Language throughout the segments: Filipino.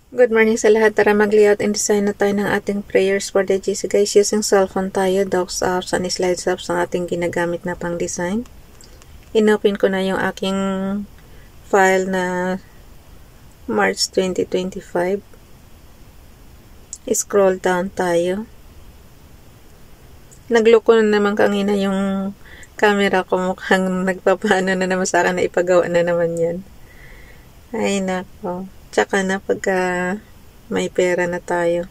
Good morning sa lahat. Tara mag-layout and design na tayo ng ating prayers for the GC guys. Using cellphone tayo, docs apps and slides apps ang ating ginagamit na pang design. Inopen ko na yung aking file na March 2025. Scroll down tayo. Nagloko na naman kanina yung camera ko, mukhang nagpapaano na naman sa akin na ipagawa na naman yan. Ay nako. Tsaka na pagka may pera na tayo.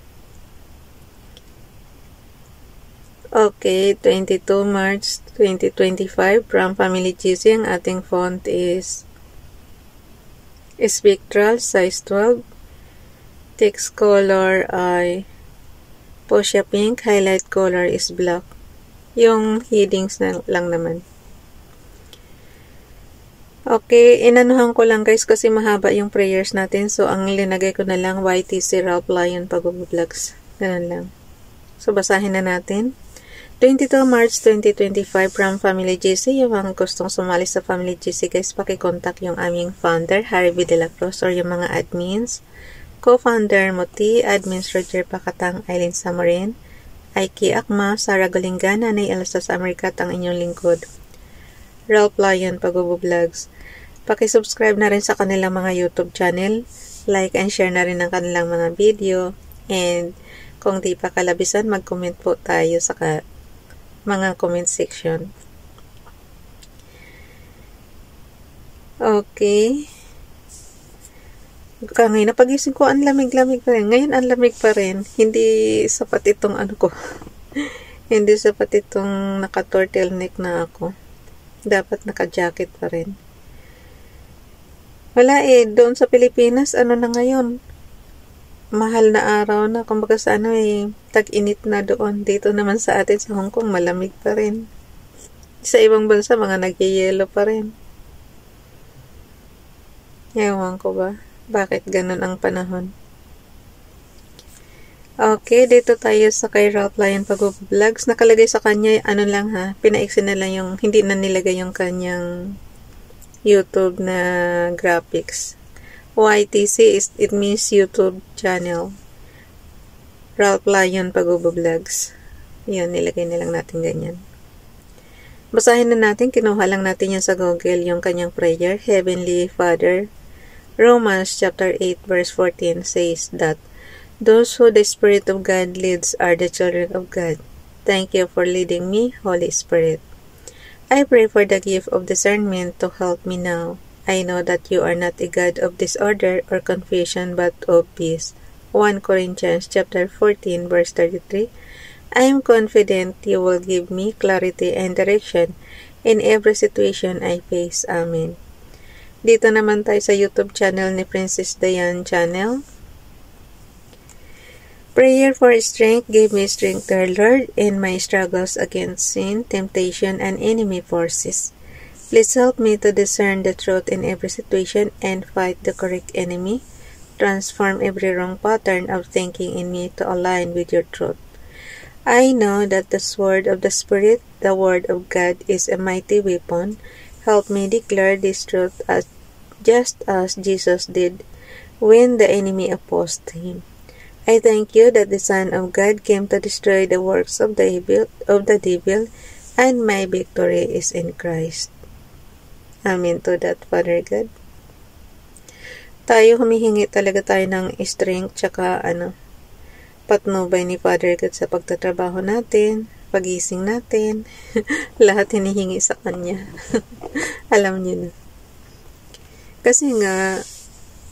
Okay, 22 March 2025 from Family GC. Ang ating font is Spectral, size 12. Text color ay Fuchsia Pink. Highlight color is black. Yung headings na lang naman. Okay, inanuhan ko lang guys kasi mahaba yung prayers natin. So, ang linagay ko na lang YTC Ralph Lion Pag-vlogs. Ganun lang. So, basahin na natin. 22 March 2025 from Family GC. Yung mga gustong sumali sa Family GC guys, pakicontact yung aming founder, Harry B. De La Cruz, or yung mga admins. Co-founder Moti, admins Roger Pacatang, Eileen Samarin, Aiki Akma, Sarah Golingana, Nay Elasas Americat, ang inyong lingkod. Ralph Lion Pag-vlogs. Paki-subscribe na rin sa kanilang mga YouTube channel. Like and share na rin ang kanilang mga video. And kung di pa kalabisan, mag-comment po tayo sa mga comment section. Okay. Kanina pagising ko, ang lamig-lamig pa rin. Ngayon, ang lamig pa rin. Hindi sapat itong ano ko. Hindi sapat itong naka-turtleneck na ako. Dapat naka-jacket pa rin. Wala doon sa Pilipinas, ano na ngayon? Mahal na araw na, kumbaga sa tag-init na doon. Dito naman sa atin sa Hong Kong, malamig pa rin. Sa ibang bansa, mga nagyayelo pa rin. Ewan ko ba? Bakit ganun ang panahon? Okay, dito tayo sa kay Ralph Lion Pag-vlogs. Nakalagay sa kanya, ano lang ha, pinaiksi na lang yung, hindi na nilagay yung kanyang YouTube na graphics. YTC it means YouTube channel. Ralph Lion Pag-vlogs. Yun, nilagay na lang natin ganyan. Basahin na natin, kinuha lang natin yan sa Google, yung kanyang prayer. Heavenly Father, Romans chapter 8 verse 14 says that those who the Spirit of God leads are the children of God. Thank you for leading me, Holy Spirit. I pray for the gift of discernment to help me now. I know that you are not a God of disorder or confusion but of peace. 1 Corinthians chapter 14 verse 33. I am confident you will give me clarity and direction in every situation I face. Amen. Dito naman tayo sa YouTube channel ni Princess Diane Channel. Prayer for strength. Give me strength, dear Lord, in my struggles against sin, temptation, and enemy forces. Please help me to discern the truth in every situation and fight the correct enemy. Transform every wrong pattern of thinking in me to align with your truth. I know that the sword of the Spirit, the word of God, is a mighty weapon. Help me declare this truth just as Jesus did when the enemy opposed him. I thank you that the Son of God came to destroy the works of the devil, and my victory is in Christ. Amen to that, Father God. Tayo humihingi talaga tayo ng strength tsaka patnubay ni Father God sa pagtatrabaho natin, pagising natin, lahat hinihingi sa Kanya. Alam niyo na. Kasi nga,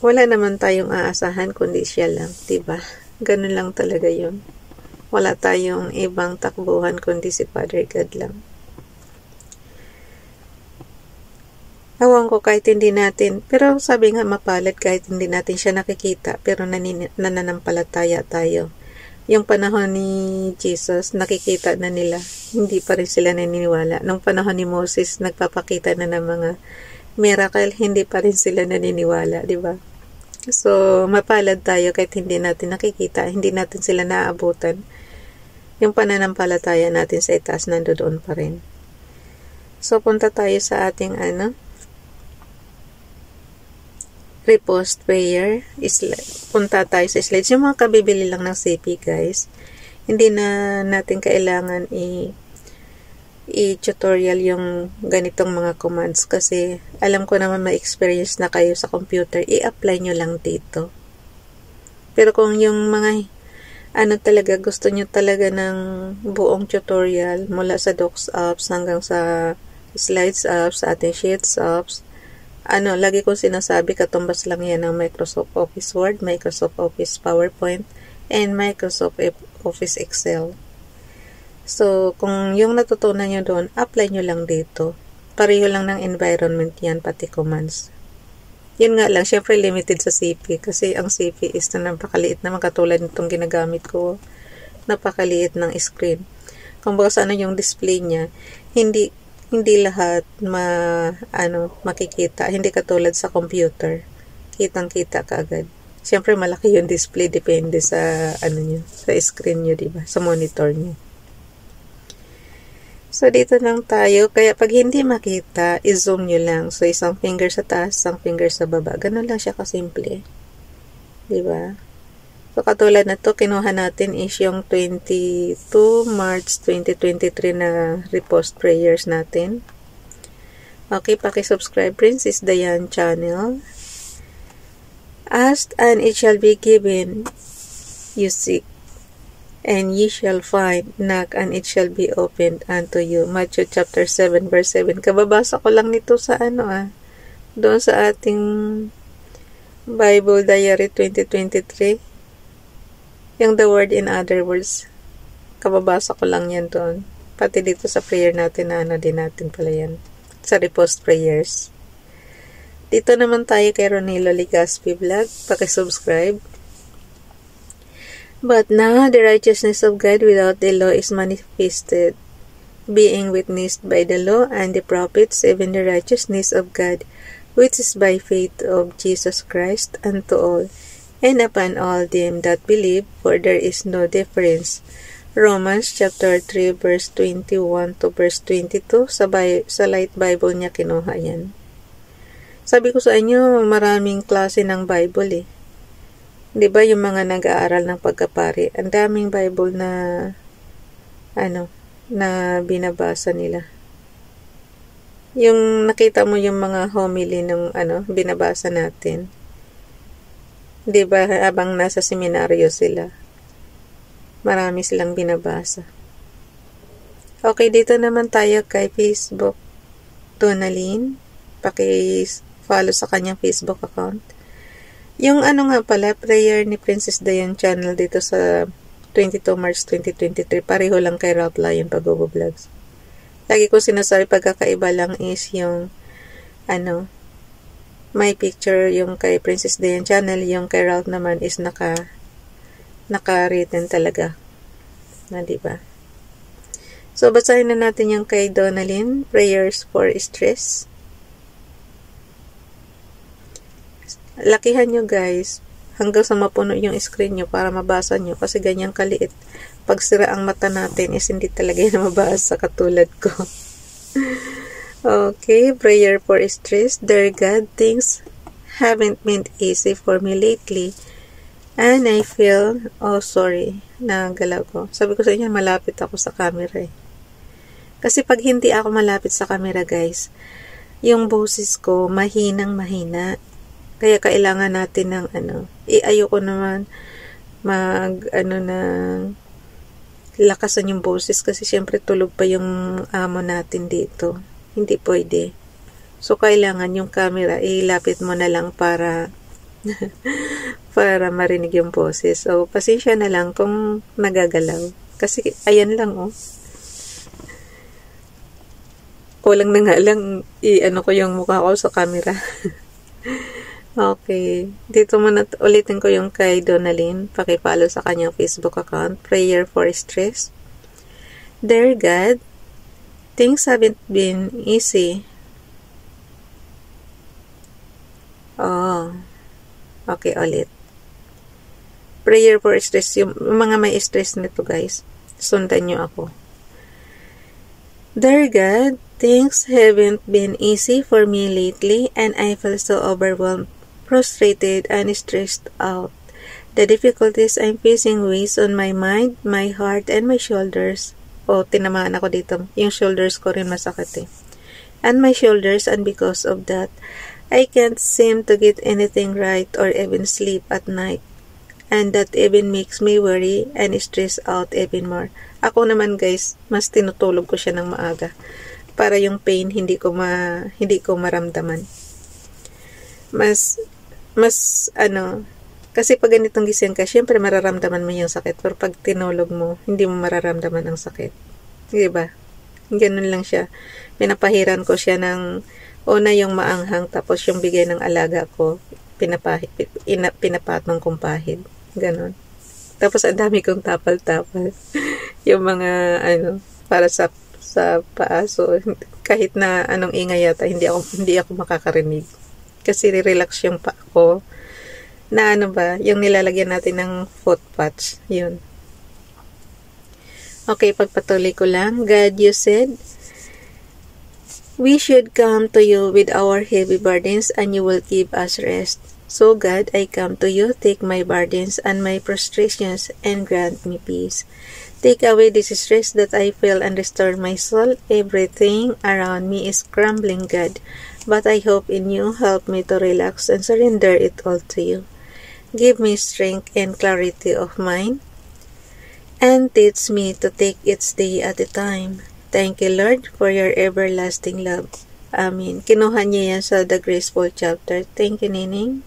wala naman tayong aasahan kundi siya lang, diba? Ganun lang talaga yun. Wala tayong ibang takbuhan kundi si Father God lang. Ewan ko kahit hindi natin, pero sabi nga mapalad kahit hindi natin siya nakikita, pero nananampalataya tayo. Yung panahon ni Jesus, nakikita na nila, hindi pa rin sila naniniwala. Nung panahon ni Moses, nagpapakita na ng mga miracle, hindi pa rin sila naniniwala, di ba? So, mapalad tayo kahit hindi natin nakikita, hindi natin sila naaabutan. Yung pananampalataya natin sa itaas nandoon pa rin. So, punta tayo sa ating repost prayer. Punta tayo sa slides. Yung mga kabibili lang ng CP, guys. Hindi na natin kailangan i-tutorial yung ganitong mga commands kasi alam ko naman may experience na kayo sa computer. I-apply nyo lang dito. Pero kung yung mga talaga, gusto nyo talaga ng buong tutorial mula sa Docs apps hanggang sa Slides apps, sa ating Sheets apps, lagi kong sinasabi, katumbas lang yan ng Microsoft Office Word, Microsoft Office PowerPoint, and Microsoft Office Excel. So, kung yung natutunan nyo doon, apply nyo lang dito. Pareho lang ng environment yan, pati commands. Yun nga lang, syempre limited sa CP kasi ang CP is na napakaliit naman katulad nitong ginagamit ko. Napakaliit ng screen. Kung baka ano yung display niya, hindi lahat makikita. Hindi katulad sa computer. Kitang-kita kaagad. Syempre malaki yung display depende sa sa screen niyo, di ba? Sa monitor niyo. So, dito lang tayo. Kaya, pag hindi makita, i-zoom nyo lang. So, isang finger sa taas, isang finger sa baba. Ganun lang siya kasimple. Diba? So, katulad na to, kinuha natin is yung 22 March 2023 na repost prayers natin. Okay, paki-subscribe, Princess Diane channel. Ask and it shall be given. You seek and ye shall find, knock, and it shall be opened unto you. Matthew chapter 7, verse 7. Kababasa ko lang nito sa doon sa ating Bible Diary 2023. Yung the word in other words. Kababasa ko lang yan doon. Pati dito sa prayer natin na din natin pala yan. Sa repost prayers. Dito naman tayo kay Ronilo Ligaspi Vlog. Paki-subscribe. But now the righteousness of God without the law is manifested, being witnessed by the law and the prophets, even the righteousness of God, which is by faith of Jesus Christ unto all, and upon all them that believe, for there is no difference. Romans chapter 3 verse 21 to verse 22, sa Light Bible niya kinuha yan. Sabi ko sa inyo, maraming klase ng Bible . Di ba yung mga nag-aaral ng pagkapari, ang daming Bible na na binabasa nila. Yung nakita mo yung mga homily ng binabasa natin. Di ba habang nasa seminaryo sila, marami silang binabasa. Okay, dito naman tayo kay Facebook Donalyn. Paki-follow sa kanyang Facebook account. Yung nga pala, prayer ni Princess Diane channel dito sa 22 March 2023, pareho lang kay Ralph Lion Pag-Vlogs. Lagi ko sinasabi, pagkakaiba lang is yung may picture yung kay Princess Diane channel, yung kay Ralph naman is naka-written talaga. Diba? So, basahin na natin yung kay Donalyn, Prayers for Stress. Lakihan nyo guys, hanggang sa mapuno yung screen nyo para mabasa nyo, kasi ganyang kaliit. Pag sira ang mata natin is hindi talaga yan mabasa katulad ko. Okay, prayer for stress. Dear God, things haven't been easy for me lately. And I feel, nagalaw ko. Sabi ko sa inyo, malapit ako sa camera . Kasi pag hindi ako malapit sa camera guys, yung boses ko mahinang mahina. Kaya kailangan natin ng ayoko naman lakasan yung boses kasi syempre tulog pa yung amo natin dito. Hindi pwede. So, kailangan yung camera, ilapit mo na lang para marinig yung boses. So, pasensya na lang kung nagagalaw. Kasi, ayan lang Kulang na nga lang, ko yung mukha ko sa camera. Okay. Dito muna ulitin ko yung kay Donalyn. Paki-follow sa kanyang Facebook account. Prayer for Stress. Dear God, things haven't been easy. Okay, ulit. Prayer for Stress. Yung mga may stress nito guys. Sundan nyo ako. Dear God, things haven't been easy for me lately and I feel so overwhelmed frustrated and stressed out. The difficulties I'm facing weighs on my mind, my heart, and my shoulders. Tinamaan ako dito. Yung shoulders ko rin masakit eh. And my shoulders, and because of that, I can't seem to get anything right or even sleep at night. And that even makes me worry and stress out even more. Ako naman guys, mas tinutulog ko siya ng maaga para yung pain hindi ko maramdaman. Mas kasi pag ganitong gising ka, syempre mararamdaman mo yung sakit, pero pag tinulog mo, hindi mo mararamdaman ang sakit. Diba? Ganun lang siya. Pinapahiran ko siya ng una yung maanghang, tapos yung bigay ng alaga ko, pinapatong kong pahid. Ganon. Tapos ang dami kong tapal-tapal. Yung mga para sa paa. So, kahit na anong ingay yata, hindi ako makakarinig. Kasi relax yung paa ko. Na yung nilalagyan natin ng foot patch. Yun. Okay, pagpatuloy ko lang. God, you said, we should come to you with our heavy burdens and you will give us rest. So God, I come to you, take my burdens and my frustrations and grant me peace. Take away this stress that I feel and restore my soul. Everything around me is crumbling, God, but I hope in you. Help me to relax and surrender it all to you. Give me strength and clarity of mind, and teach me to take each day at a time. Thank you, Lord, for your everlasting love. Amen. Kinuha niya yan sa The Graceful chapter. Thank you, Nining.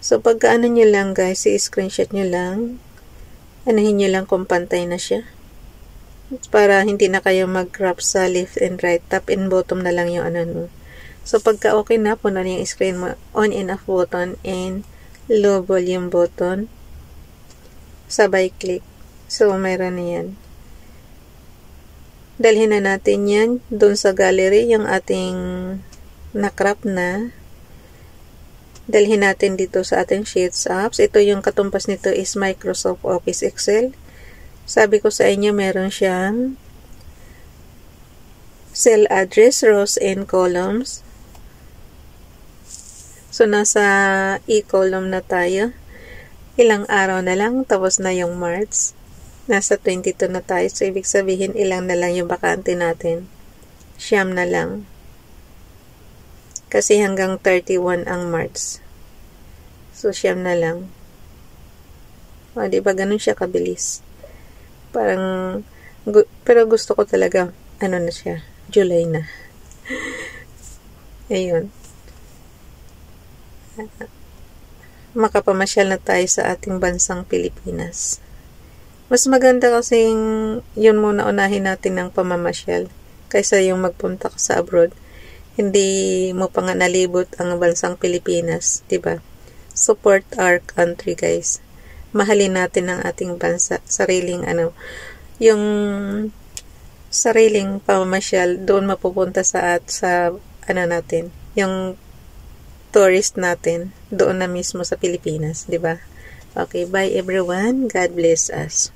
So, pagkaano nyo lang, guys, i-screenshot nyo lang. Anahin nyo lang kung pantay na siya. Para hindi na kayo mag-crop sa left and right. Top and bottom na lang yung mo. So, pagka okay na, puno na yung screen mo. On and off button and low volume button. Sabay click. So, mayroon na yan. Dalhin na natin yan doon sa gallery, yung ating na-crop na. Dalhin natin dito sa ating Sheets apps. Ito yung katumpas nito is Microsoft Office Excel. Sabi ko sa inyo, meron siyang cell address, rows, and columns. So, nasa e-column na tayo. Ilang araw na lang, tapos na yung March. Nasa 22 na tayo. So, ibig sabihin, ilang na lang yung bakante natin. 9 na lang. Kasi hanggang 31 ang March. So, 9 na lang. Diba, ganun siya kabilis. Parang, pero gusto ko talaga, na siya, July na. Ayun. Makapamasyal na tayo sa ating bansang Pilipinas. Mas maganda kasing yun muna unahin natin ng pamamasyal kaysa yung magpunta ka sa abroad. Hindi mo pa nga nalibot ang bansang Pilipinas, diba? Support our country, guys. Mahalin natin ang ating bansa, sariling yung sariling pamamasyal doon mapupunta sa natin, yung tourist natin doon na mismo sa Pilipinas, diba? Okay, bye everyone. God bless us.